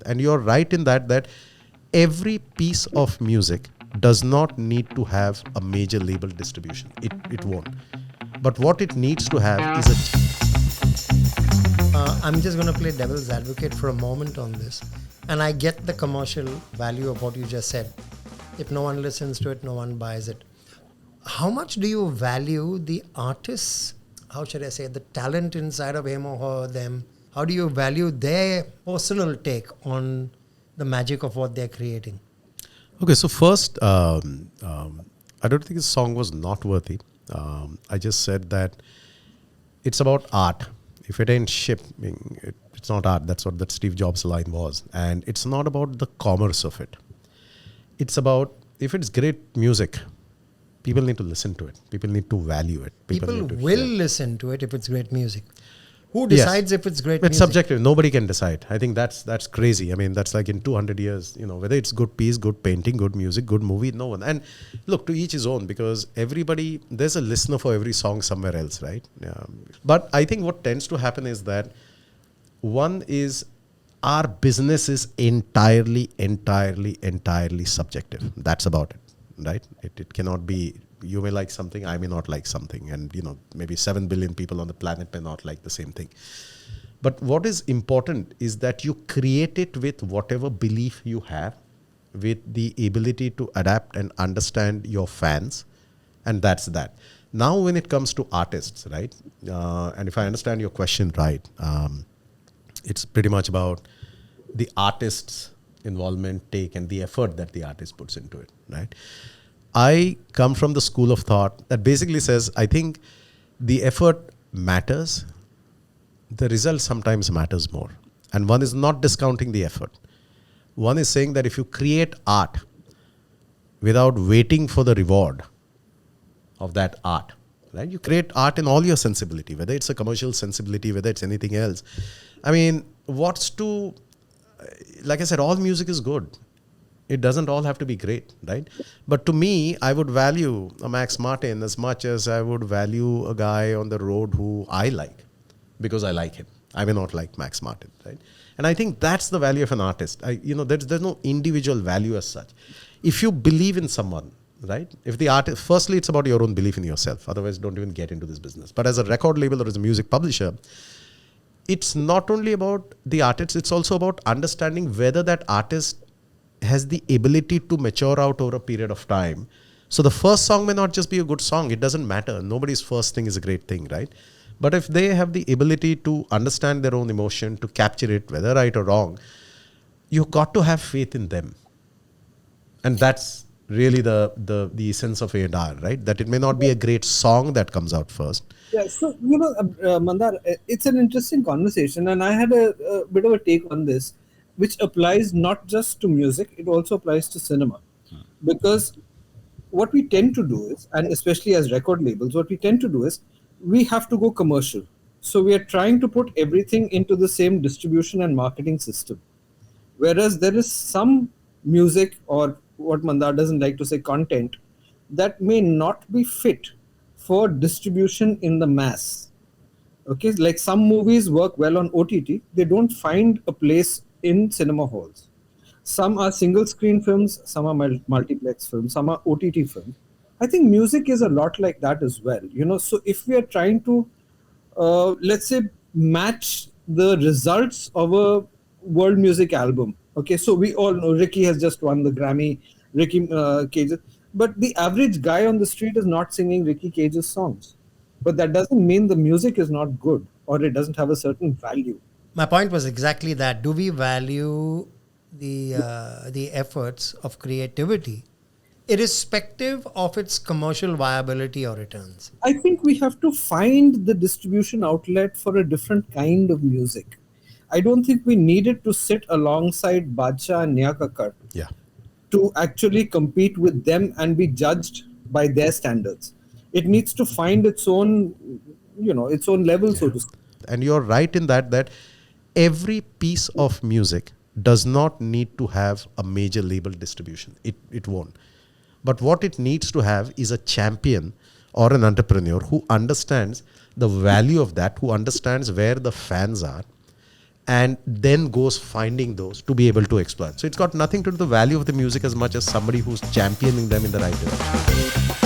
And you're right in that every piece of music does not need to have a major label distribution. It won't. But what it needs to have is I'm just going to play devil's advocate for a moment on this. And I get the commercial value of what you just said. If no one listens to it, no one buys it. How much do you value the artists, how should I say, the talent inside of him or her, them? How do you value their personal take on the magic of what they're creating? Okay, so first, I don't think the song was not worthy. I just said that it's about art. If it ain't shipping, it's not art. That's what that Steve Jobs line was. And it's not about the commerce of it. It's about, if it's great music, people need to listen to it. People need to value it. People need to will listen to it if it's great music. Who decides if it's great music? It's subjective. Nobody can decide. I think that's crazy. I mean, that's like in 200 years, whether it's good piece, good painting, good music, good movie, no one. And look, to each his own, because everybody, there's a listener for every song somewhere else, right? But I think what tends to happen is that one is our business is entirely subjective. That's about it, right? It cannot be, you may like something, I may not like something. And, maybe 7 billion people on the planet may not like the same thing. But what is important is that you create it with whatever belief you have, with the ability to adapt and understand your fans. And that's that. Now, when it comes to artists, right? And if I understand your question right, it's pretty much about the artist's involvement, take, and the effort that the artist puts into it, right? I come from the school of thought that basically says, I think the effort matters. The result sometimes matters more. And one is not discounting the effort. One is saying that if you create art without waiting for the reward of that art, right? You create art in all your sensibility, whether it's a commercial sensibility, whether it's anything else. I mean, like I said, all music is good. It doesn't all have to be great, right? But to me, I would value a Max Martin as much as I would value a guy on the road who I like, because I like him. I may not like Max Martin, right? And I think that's the value of an artist. There's no individual value as such. If you believe in someone, right? If the artist, firstly, it's about your own belief in yourself. Otherwise, don't even get into this business. But as a record label or as a music publisher, it's not only about the artist, it's also about understanding whether that artist has the ability to mature out over a period of time. So the first song may not just be a good song. It doesn't matter. Nobody's first thing is a great thing, right? But if they have the ability to understand their own emotion, to capture it, whether right or wrong, you've got to have faith in them. And that's really the essence of A&R, right? That it may not be a great song that comes out first. Yeah, so, Mandar, it's an interesting conversation. And I had a bit of a take on this, which applies not just to music, it also applies to cinema. Because what we tend to do is, and especially as record labels, what we tend to do is, we have to go commercial. So we are trying to put everything into the same distribution and marketing system. Whereas there is some music, or what Mandar doesn't like to say, content, that may not be fit for distribution in the mass. Okay, like some movies work well on OTT, they don't find a place in cinema halls. Some are single screen films, some are multiplex films, some are OTT films. I think music is a lot like that as well. So if we are trying to, let's say, match the results of a world music album. Okay, so we all know Ricky has just won the Grammy, Ricky Cage's. But the average guy on the street is not singing Ricky Cage's songs. But that doesn't mean the music is not good or it doesn't have a certain value. My point was exactly that. Do we value the efforts of creativity, irrespective of its commercial viability or returns? I think we have to find the distribution outlet for a different kind of music. I don't think we needed to sit alongside Badshah and Nia Kakkar to actually compete with them and be judged by their standards. It needs to find its own, its own level, so to speak. And you're right in that every piece of music does not need to have a major label distribution. It won't. But what it needs to have is a champion or an entrepreneur who understands the value of that, who understands where the fans are, and then goes finding those to be able to exploit. So it's got nothing to do with the value of the music as much as somebody who's championing them in the right direction.